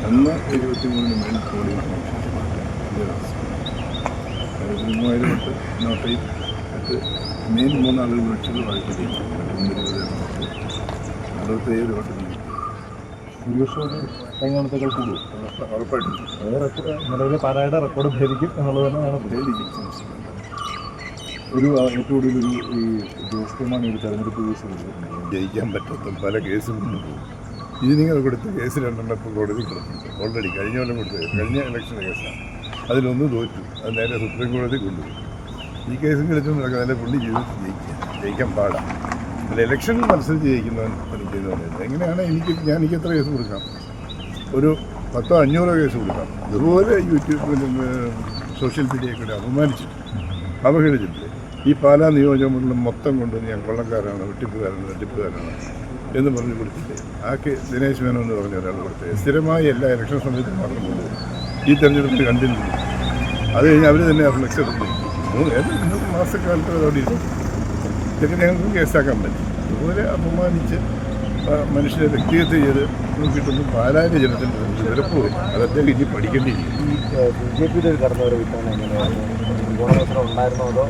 അന്ന് 23 മേൽ പോളിംഗ് ശേഷമാണ് 3000 തൊട്ട് നോട്ടയിൽ മറ്റ് മെയിൻ 3 ആളുകൾ വിളിച്ചത് വായിക്കുകയും 67 വോട്ട് ഭൂരിപക്ഷം കഴിഞ്ഞത്തേക്കാൾ കൂടും ഉറപ്പായിട്ടും നിലവിലെ പാലായുടെ റെക്കോർഡ് ഭേദിക്കും എന്നുള്ളത് തന്നെയാണ് ഒരു ഏറ്റവും കൂടുതൽ ഈ ജോസ് കെ മാണി ഒരു തെരഞ്ഞെടുപ്പ് കേസ് ജയിക്കാൻ പറ്റാത്ത പല കേസും പോകും. ഇത് നിങ്ങൾ കൊടുത്ത കേസ് 2 ഇപ്പോൾ കോടതി കൊടുത്തിട്ടുണ്ട് ഓൾറെഡി കഴിഞ്ഞ കൊല്ലം കൊടുത്തത് കഴിഞ്ഞ ഇലക്ഷൻ കേസാണ്. അതിലൊന്ന് തോറ്റു, അത് നേരെ സുപ്രീം കോടതി കൊണ്ടുപോയി. ഈ കേസും കളിച്ചും നടക്കുന്നതിൻ്റെ പുള്ളി ജീവിതത്തിൽ ജയിക്കാൻ പാടാം. അല്ല ഇലക്ഷനിൽ മത്സരിച്ച് ജയിക്കുന്നവൻ ചെയ്തു പറയുന്നത് എങ്ങനെയാണ് എനിക്ക് എത്ര കേസ് കൊടുക്കാം? ഒരു 100-500 കേസ് കൊടുക്കാം. ഇതുപോലെ യൂട്യൂബിൽ സോഷ്യൽ മീഡിയയിൽ കൂടെ അവഹേളിച്ചിട്ട് ഈ പാലാ നിയോജകമണ്ഡലം മൊത്തം കൊണ്ട് ഞാൻ കൊള്ളക്കാരാണ്, വെട്ടിപ്പുകാരാണ് എന്ന് പറഞ്ഞ് കൊടുത്തിട്ട് ദിനേശ് മേനോൻ എന്ന് പറഞ്ഞ ഒരാൾ കൊടുത്തത് സ്ഥിരമായി എല്ലാ ഇലക്ഷൻ സമയത്തും മാത്രം കൊണ്ടുപോകും. ഈ തെരഞ്ഞെടുപ്പിൽ കണ്ടില്ല. അത് കഴിഞ്ഞ് അവർ തന്നെ ഫ്ലെക്സ് എടുത്തു 3 മാസക്കാലത്ത് അതോടെ ഇതൊക്കെ ഞങ്ങൾക്ക് കേസാക്കാൻ പറ്റും. അതുപോലെ അപമാനിച്ച് മനുഷ്യരെ വ്യക്തിഗത ചെയ്ത് നോക്കിയിട്ടൊന്നും പാലായിലെ ജനത്തിൻ്റെ വിലപ്പോയി. അത് അദ്ദേഹം ഇനി പഠിക്കേണ്ടിയിരിക്കും. BJP കടന്നവരെ വിട്ടാണ് ഗുണമത്സരം ഉണ്ടായിരുന്നോ അതോ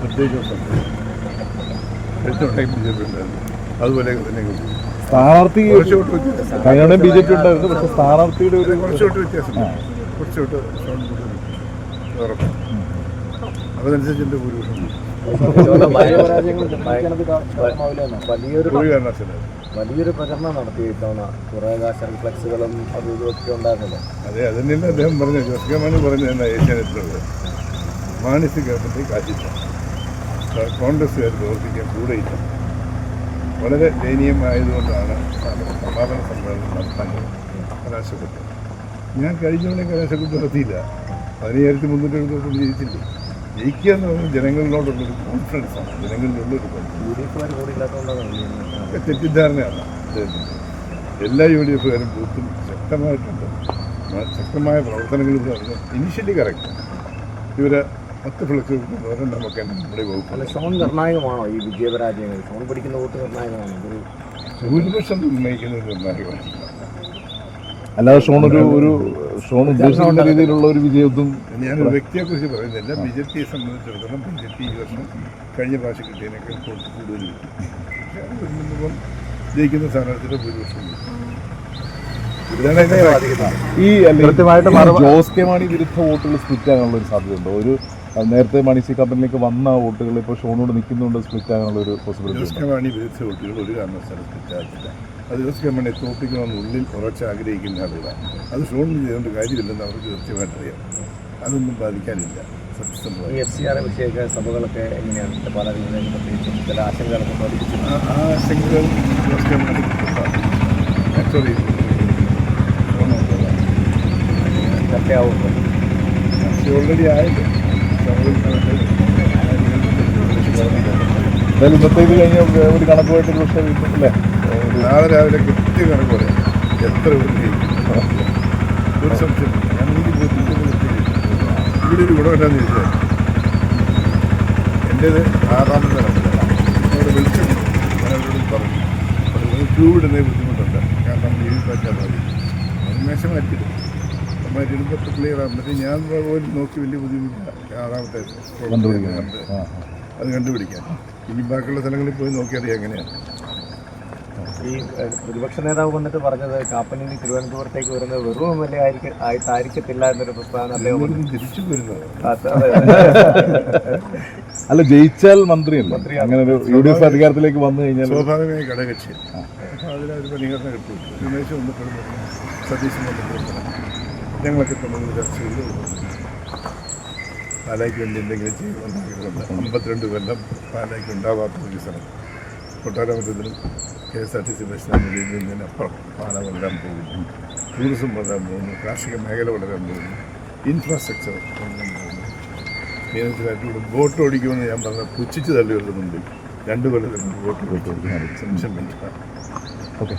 പ്രത്യേകിച്ച് ഉണ്ടായിരുന്നു. അതുപോലെ തന്നെ സ്ഥാനാർത്ഥി BJP ഉണ്ടായിരുന്നു, പക്ഷേ സ്ഥാനാർത്ഥിയുടെ ഒരു കുറച്ചോട്ട് വ്യത്യാസമുണ്ട്. കുറച്ചോട്ട് ഉറപ്പ് അതനുസരിച്ച് എൻ്റെ ഭൂരിപക്ഷം വലിയൊരു പ്രചരണം നടത്തി ഇത്തവണ കുറേ ഫ്ലെക്സുകളും അതും ഇതൊക്കെ ഉണ്ടായിരുന്നല്ലോ. അതെ, അതന്നെയല്ല അദ്ദേഹം പറഞ്ഞു. ജോസ് കെ മാണി പറഞ്ഞു എന്നാ ഏഷ്യാനെറ്റിലുള്ളത് മാണിസ് കേരളത്തിൽ കാശില്ല, കോൺഗ്രസ്സുകാർ പ്രവർത്തിക്കാൻ കൂടെയില്ല. വളരെ ദയനീയമായതുകൊണ്ടാണ് സമാപന സമ്മേളനം നടത്താൻ കലാശപ്പെട്ടത്. ഞാൻ കഴിഞ്ഞവനെ കലാശപ്പെട്ട് നടത്തിയില്ല. 13,300 ജയിച്ചില്ലേ. ജയിക്കുക എന്ന് പറഞ്ഞാൽ ജനങ്ങളിലോടുള്ളൊരു കോൺഫിഡൻസാണ്, ജനങ്ങളിലുള്ളൊരു തെറ്റിദ്ധാരണയാണ്. എല്ലാ UDFകാരും ബൂത്തും ശക്തമായിട്ടുണ്ട്, ശക്തമായ പ്രവർത്തനങ്ങൾ പറഞ്ഞു. ഇനിഷ്യലി കറക്റ്റ് ഇവരെ 10 ഫ്ലക്സ് കൊടുക്കുന്നവരെ നമുക്ക് നമ്മുടെ വകുപ്പ്. ഷോൺ നിർണായകമാണോ ഈ വിജയപരാജയങ്ങൾ? ഷോൺ പിടിക്കുന്ന വോട്ട് നിർണായകമാണോ? ഭൂരിപക്ഷം നിർണ്ണയിക്കുന്നത് നിർണായകമാണ്. അല്ലാതെ ഷോൺ ഉദ്ദേശിക്കുന്ന രീതിയിലുള്ള ഒരു വിജയത്വം ഞാനൊരു വ്യക്തിയെക്കുറിച്ച് പറയുന്നില്ല. BJPയെ സംബന്ധിച്ചിടത്തോളം BJP ഈ വർഷം കഴിഞ്ഞ പ്രാവശ്യം കിട്ടിയതിനേക്കാൾ കൂടുതൽ കിട്ടി. പക്ഷേ അത് വരുമ്പോൾ ജയിക്കുന്ന സ്ഥാനാർത്ഥിയുടെ ഭൂരിപക്ഷം ഈ കൃത്യമായിട്ട് ജോസ് കെ മാണി വിരുദ്ധ വോട്ടുകൾ സ്പ്ലിറ്റ് ആകാനുള്ള ഒരു സാധ്യതയുണ്ടോ? ഒരു നേരത്തെ മണി സി കമ്പനിയിലേക്ക് വന്ന വോട്ടുകൾ ഇപ്പോൾ ഷോണോട് നിൽക്കുന്നുണ്ട്, സ്പ്ലിറ്റ് ആകാനുള്ള ഒരു പോസിബിലിറ്റി. ജോസ് കെ മാണി വിരുദ്ധ വോട്ടുകൾ ഒരു കാരണവശാലും സ്പ്ലിറ്റ് ആകത്തില്ല. അത് ജോസ് കെ മാണിയെ തോപ്പിക്കണമെന്ന് ഉള്ളിൽ ഉറച്ച് ആഗ്രഹിക്കുന്ന ആളുകളാണ്. അത് ഷോണിന് ചെയ്തുകൊണ്ട് കാര്യമില്ലെന്ന് അവർക്ക് കൃത്യമായിട്ടറിയാം. അതൊന്നും ബാധിക്കാനില്ല. സഭകളൊക്കെ എങ്ങനെയാണ് ചില ആശങ്കകളൊക്കെ ആ ആശങ്കകൾ Jose K Mani sorry already ആയില്ല. ഇന്നത്തെ ഇത് കഴിഞ്ഞ ഒരു കണക്കുമായിട്ടൊരു പക്ഷേ അല്ലേ നാളെ രാവിലെ കൃത്യ കണക്ക് പറയാം എത്ര ഒരു സംശയം. ഞാൻ ഇവിടെ ഒരു ഗുണം എന്താണെന്ന് ചോദിച്ചാൽ എൻ്റേത് 6ാമത്തെ നടത്തില്ല. അവിടെ വിളിച്ചു ഞാൻ അവരോട് പറഞ്ഞു ക്യൂ ഇടുന്നതിന് ബുദ്ധിമുട്ടുണ്ട്, കാരണം പറ്റാൻ മതി. അത് മേശം മാറ്റിയിടും. മാറ്റിയിടുമ്പോൾ ക്ലിയർ ആകുമ്പോൾ ഞാൻ പോലും നോക്കി വലിയ ബുദ്ധിമുട്ടില്ല. 6ാമത്തെ അത് കണ്ടുപിടിക്കാൻ. ഇനി ബാക്കിയുള്ള സ്ഥലങ്ങളിൽ പോയി നോക്കിയറിയാം എങ്ങനെയാണ്. ഈ പ്രതിപക്ഷ നേതാവ് വന്നിട്ട് പറഞ്ഞത് കാപ്പനിൽ തിരുവനന്തപുരത്തേക്ക് വരുന്നത് വെറും MLA ആയിരിക്കത്തില്ല എന്നൊരു പ്രസ്താവന തിരിച്ചു വരുന്നത്. അല്ല, ജയിച്ചാൽ മന്ത്രിയല്ല, അങ്ങനെ ഒരു UDF അധികാരത്തിലേക്ക് വന്നു കഴിഞ്ഞാൽ സ്വാഭാവികമായി ഘടകകക്ഷി. അതിനൊരു പരിഹരണം കിട്ടും. രമേശ് വന്നിട്ടുള്ള സതീശൻ വന്നിട്ടുള്ള ഞങ്ങളൊക്കെ തമ്മിൽ ചർച്ച ചെയ്ത് പാലായ്ക്ക് വേണ്ടി എന്തെങ്കിലും ചെയ്യുന്നുണ്ടാക്കിയിട്ടുണ്ട്. 52 കൊല്ലം പാലായ്ക്ക് ഉണ്ടാവാത്ത ഒരു സ്ഥലം. കൊട്ടാരമറ്റത്തിലും KSRTC ബസ് സ്റ്റാൻഡിനപ്പുറം പാല വളരാൻ പോകുന്നു, ടൂറിസം വളരാൻ പോകുന്നു, കാർഷിക മേഖല വളരാൻ പോകുന്നു, ഇൻഫ്രാസ്ട്രക്ചർ വളരാൻ പോകുന്നു. നിയമത്തിലായിട്ട് ബോട്ട് ഓടിക്കുമെന്ന് ഞാൻ പറഞ്ഞ പുച്ഛിച്ച് തള്ളിയുള്ള മുമ്പിൽ 2 കൊല്ലത്തിൽ ബോട്ട് ഓടിക്കുന്ന നിമിഷം വേണ്ടി. ഓക്കെ.